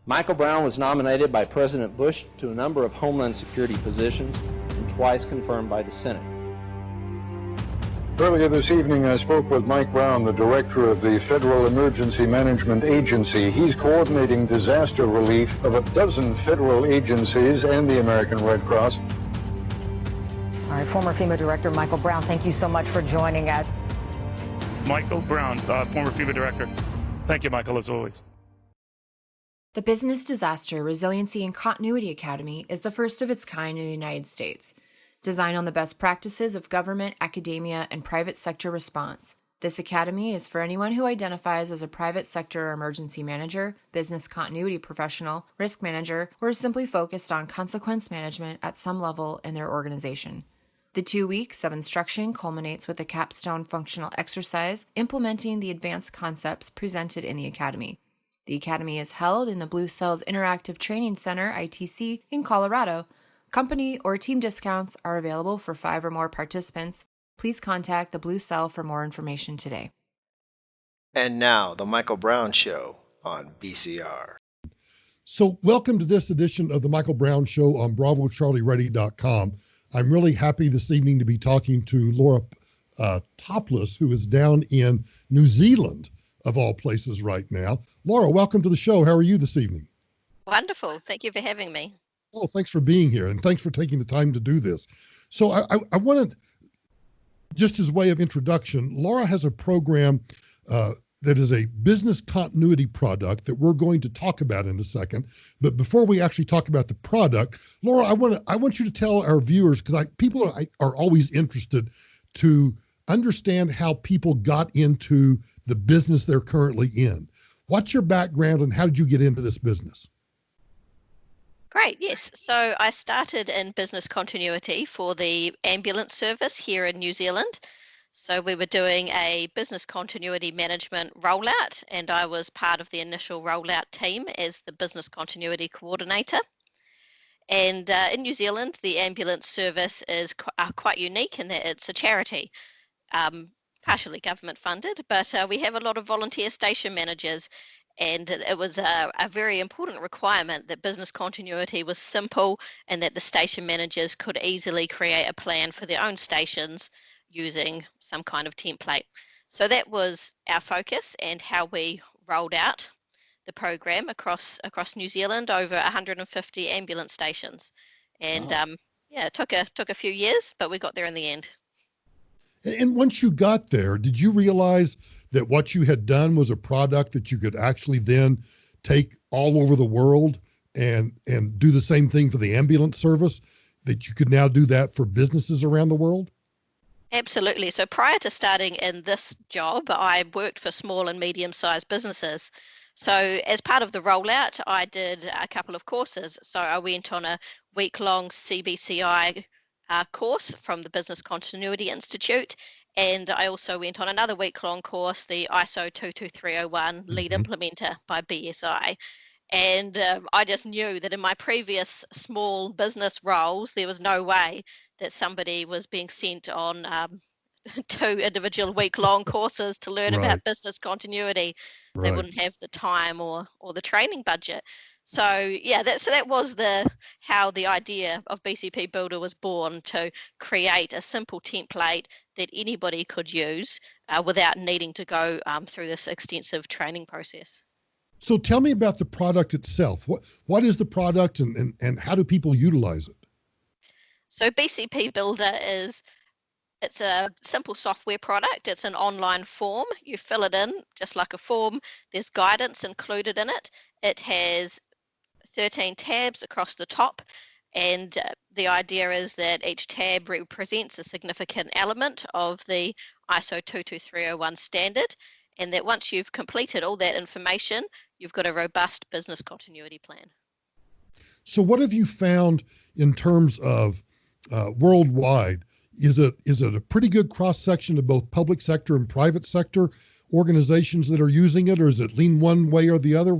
Michael Brown was nominated by President Bush to a number of Homeland Security positions and twice confirmed by the Senate. Earlier this evening, I spoke with Mike Brown, the director of the Federal Emergency Management Agency. He's coordinating disaster relief of a dozen federal agencies and the American Red Cross. All right, former FEMA Director Michael Brown, thank you so much for joining us. Michael Brown, former FEMA Director. Thank you, Michael, as always. The Business Disaster Resiliency and Continuity Academy is the first of its kind in the United States, designed on the best practices of government, academia, and private sector response. This academy is for anyone who identifies as a private sector emergency manager, business continuity professional, risk manager, or is simply focused on consequence management at some level in their organization. The 2 weeks of instruction culminates with a capstone functional exercise implementing the advanced concepts presented in the academy. The academy is held in the Blue Cells Interactive Training Center, ITC, in Colorado. Company or team discounts are available for 5 or more participants. Please contact the Blue Cell for more information today. And now, The Michael Brown Show on BCR. So welcome to this edition of The Michael Brown Show on BravoCharlieReady.com. I'm really happy this evening to be talking to Laura Toplis, who is down in New Zealand, of all places right now. Laura, welcome to the show. How are you this evening? Wonderful. Thank you for having me. Oh, thanks for being here, and thanks for taking the time to do this. So I wanted, just as a way of introduction, Laura has a program that is a business continuity product that we're going to talk about in a second. But before we actually talk about the product, Laura, I want you to tell our viewers, because people are always interested to understand how people got into the business they're currently in. What's your background and how did you get into this business? Great, yes. So I started in business continuity for the ambulance service here in New Zealand. So we were doing a business continuity management rollout, and I was part of the initial rollout team as the business continuity coordinator. And in New Zealand, the ambulance service is quite unique in that it's a charity, partially government funded, but we have a lot of volunteer station managers. And it was a very important requirement that business continuity was simple and that the station managers could easily create a plan for their own stations using some kind of template. So that was our focus and how we rolled out the program across New Zealand, over 150 ambulance stations. And wow. It took a few years, but we got there in the end. And once you got there, did you realize that what you had done was a product that you could actually then take all over the world and do the same thing for the ambulance service, that you could now do that for businesses around the world? Absolutely. So prior to starting in this job, I worked for small and medium-sized businesses. So as part of the rollout, I did a couple of courses. So I went on a week-long CBCI course from the Business Continuity Institute, and I also went on another week-long course, the ISO 22301 Lead Implementer by BSI. And I just knew that in my previous small business roles, there was no way that somebody was being sent on 2 individual week-long courses to learn about business continuity. Right. They wouldn't have the time or the training budget. So yeah, that was how the idea of BCP Builder was born, to create a simple template that anybody could use without needing to go through this extensive training process. So tell me about the product itself. What is the product and how do people utilize it? So BCP Builder it's a simple software product. It's an online form. You fill it in just like a form. There's guidance included in it. It has 13 tabs across the top, and the idea is that each tab represents a significant element of the ISO 22301 standard, and that once you've completed all that information, you've got a robust business continuity plan. So what have you found in terms of worldwide? Is it a pretty good cross-section of both public sector and private sector organizations that are using it, or is it lean one way or the other?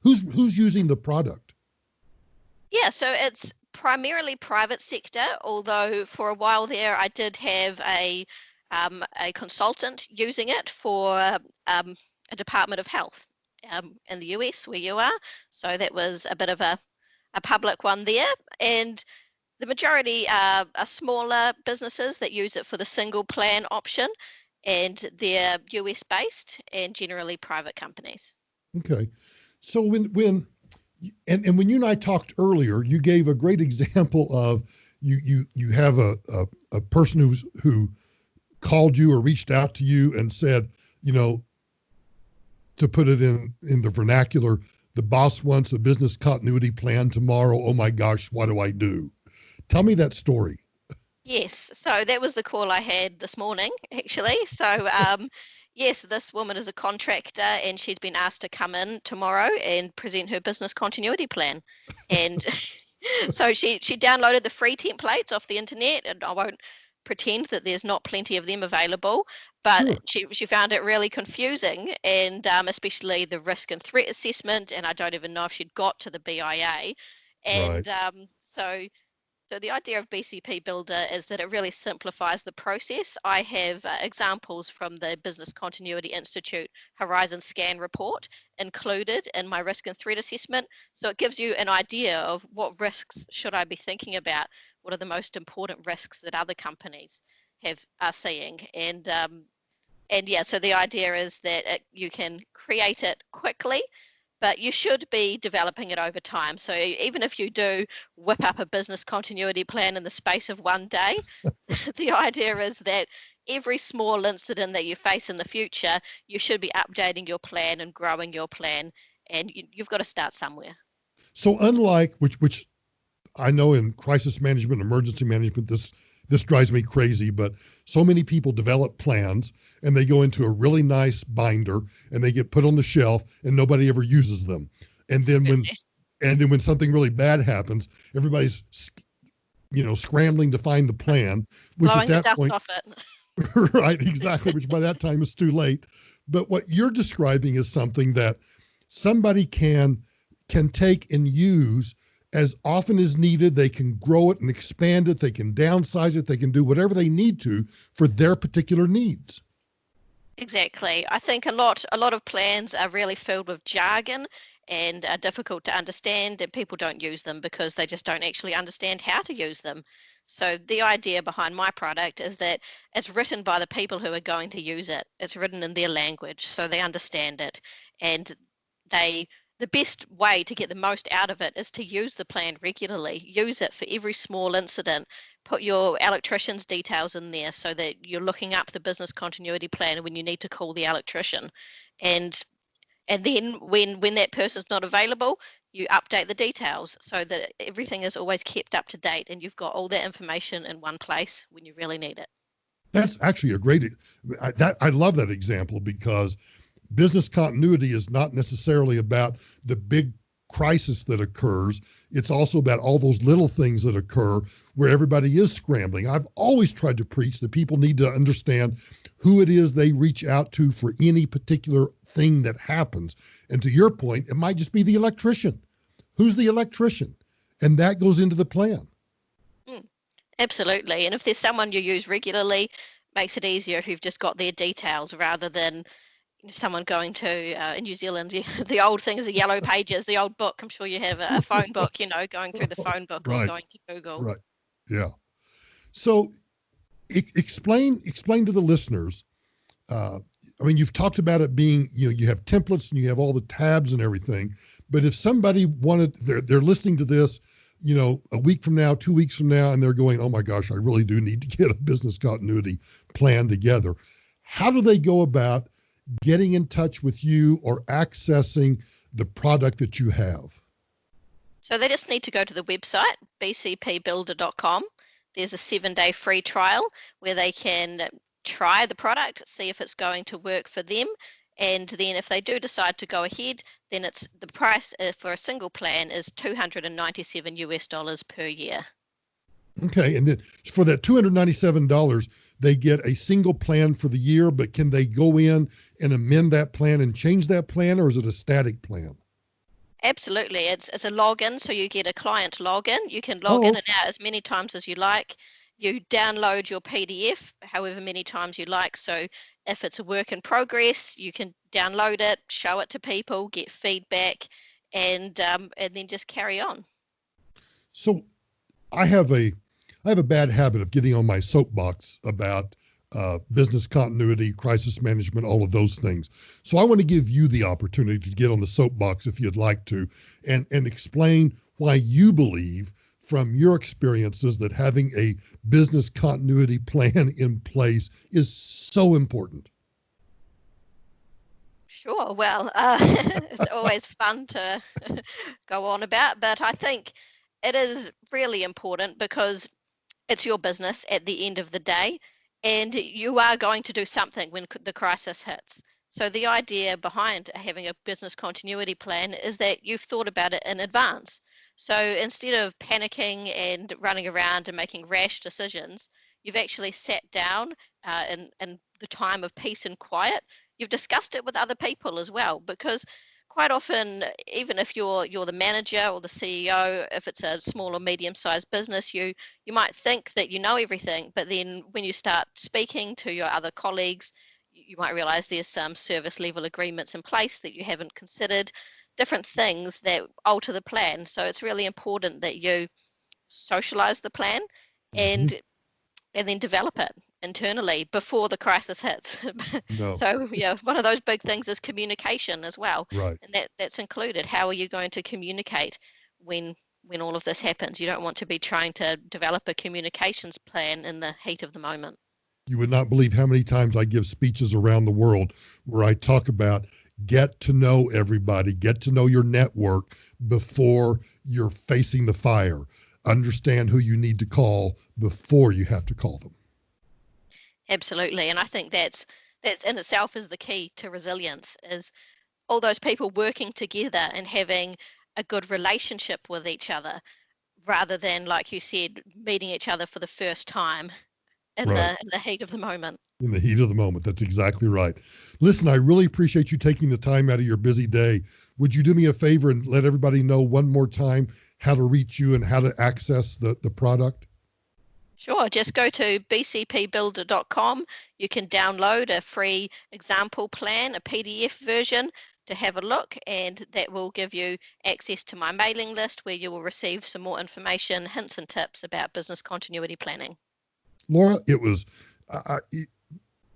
Who's using the product? Yeah, so it's primarily private sector, although for a while there I did have a consultant using it for a Department of Health. in the US where you are. So that was a bit of a public one there. And the majority are smaller businesses that use it for the single plan option, and they're US based and generally private companies. Okay. So when when you and I talked earlier, you gave a great example of you have a person who called you or reached out to you and said, to put it in the vernacular, the boss wants a business continuity plan tomorrow. Oh my gosh, what do I do? Tell me that story. Yes, so that was the call I had this morning, actually. So, yes, this woman is a contractor and she'd been asked to come in tomorrow and present her business continuity plan. And so she downloaded the free templates off the internet, and I won't pretend that there's not plenty of them available, but Sure. she found it really confusing, and especially the risk and threat assessment, and I don't even know if she'd got to the BIA. Right. And so the idea of BCP Builder is that it really simplifies the process. I have examples from the Business Continuity Institute Horizon Scan report included in my risk and threat assessment. So it gives you an idea of what risks should I be thinking about, what are the most important risks that other companies are seeing. And yeah, so the idea is that you can create it quickly, but you should be developing it over time. So even if you do whip up a business continuity plan in the space of one day, the idea is that every small incident that you face in the future, you should be updating your plan and growing your plan, and you've got to start somewhere. So unlike which I know in crisis management, emergency management, this drives me crazy, but so many people develop plans and they go into a really nice binder and they get put on the shelf and nobody ever uses them. And then when something really bad happens, everybody's scrambling to find the plan, which at Blowing the that dust point, off it. right, exactly, which by that time is too late. But what you're describing is something that somebody can take and use as often as needed. They can grow it and expand it. They can downsize it. They can do whatever they need to for their particular needs. Exactly. I think a lot of plans are really filled with jargon and are difficult to understand, and people don't use them because they just don't actually understand how to use them. So the idea behind my product is that it's written by the people who are going to use it. It's written in their language, so they understand it, and the best way to get the most out of it is to use the plan regularly. Use it for every small incident. Put your electrician's details in there so that you're looking up the business continuity plan when you need to call the electrician. And then when that person's not available, you update the details so that everything is always kept up to date and you've got all that information in one place when you really need it. That's actually a great, I love that example, because business continuity is not necessarily about the big crisis that occurs. It's also about all those little things that occur where everybody is scrambling. I've always tried to preach that people need to understand who it is they reach out to for any particular thing that happens. And to your point, it might just be the electrician. Who's the electrician? And that goes into the plan. Absolutely. And if there's someone you use regularly, makes it easier if you've just got their details rather than someone going to in New Zealand, the old thing is the yellow pages, the old book. I'm sure you have a phone book, going through the phone book or Right. going to Google. Right. Yeah. So explain to the listeners. You've talked about it being, you have templates and you have all the tabs and everything. But if somebody they're listening to this, a week from now, 2 weeks from now, and they're going, oh my gosh, I really do need to get a business continuity plan together. How do they go about getting in touch with you or accessing the product that you have? So they just need to go to the website, bcpbuilder.com. There's a 7-day free trial where they can try the product, see if it's going to work for them. And then if they do decide to go ahead, then it's the price for a single plan is $297 per year. Okay. And then for that $297, they get a single plan for the year, but can they go in and amend that plan and change that plan, or is it a static plan? Absolutely. It's a login, so you get a client login. You can log in and out as many times as you like. you download your PDF however many times you like. So if it's a work in progress, you can download it, show it to people, get feedback, and then just carry on. So I have a bad habit of getting on my soapbox about business continuity, crisis management, all of those things. So I want to give you the opportunity to get on the soapbox if you'd like to, and explain why you believe from your experiences that having a business continuity plan in place is so important. Sure. Well, it's always fun to go on about, but I think it is really important because it's your business at the end of the day, and you are going to do something when the crisis hits. So the idea behind having a business continuity plan is that you've thought about it in advance. So instead of panicking and running around and making rash decisions, you've actually sat down in the time of peace and quiet. You've discussed it with other people as well, because quite often, even if you're the manager or the CEO, if it's a small or medium-sized business, you might think that you know everything, but then when you start speaking to your other colleagues, you might realize there's some service level agreements in place that you haven't considered, different things that alter the plan. So it's really important that you socialize the plan Mm-hmm. and then develop it internally before the crisis hits. No, So yeah, one of those big things is communication as well, right. and that's included. How are you going to communicate when all of this happens? You don't want to be trying to develop a communications plan in the heat of the moment. You would not believe how many times I give speeches around the world where I talk about get to know everybody, get to know your network before you're facing the fire. Understand who you need to call before you have to call them. Absolutely, and I think that's in itself is the key to resilience, is all those people working together and having a good relationship with each other, rather than, like you said, meeting each other for the first time in Right. the heat of the moment. In the heat of the moment. That's exactly right. Listen, I really appreciate you taking the time out of your busy day. Would you do me a favor and let everybody know one more time how to reach you and how to access the product? Sure, just go to bcpbuilder.com. You can download a free example plan, a PDF version, to have a look, and that will give you access to my mailing list where you will receive some more information, hints and tips about business continuity planning. Laura, it was,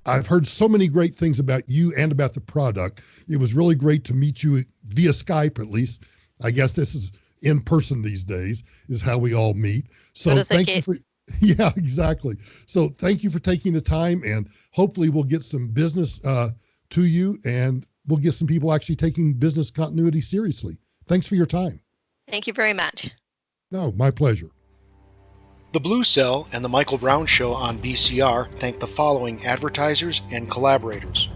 I've heard so many great things about you and about the product. It was really great to meet you via Skype, at least. I guess this is in person these days, is how we all meet. So thank you for, yeah, exactly. So thank you for taking the time, and hopefully we'll get some business to you, and we'll get some people actually taking business continuity seriously. Thanks for your time. Thank you very much. No, my pleasure. The Blue Cell and The Michael Brown Show on BCR thank the following advertisers and collaborators: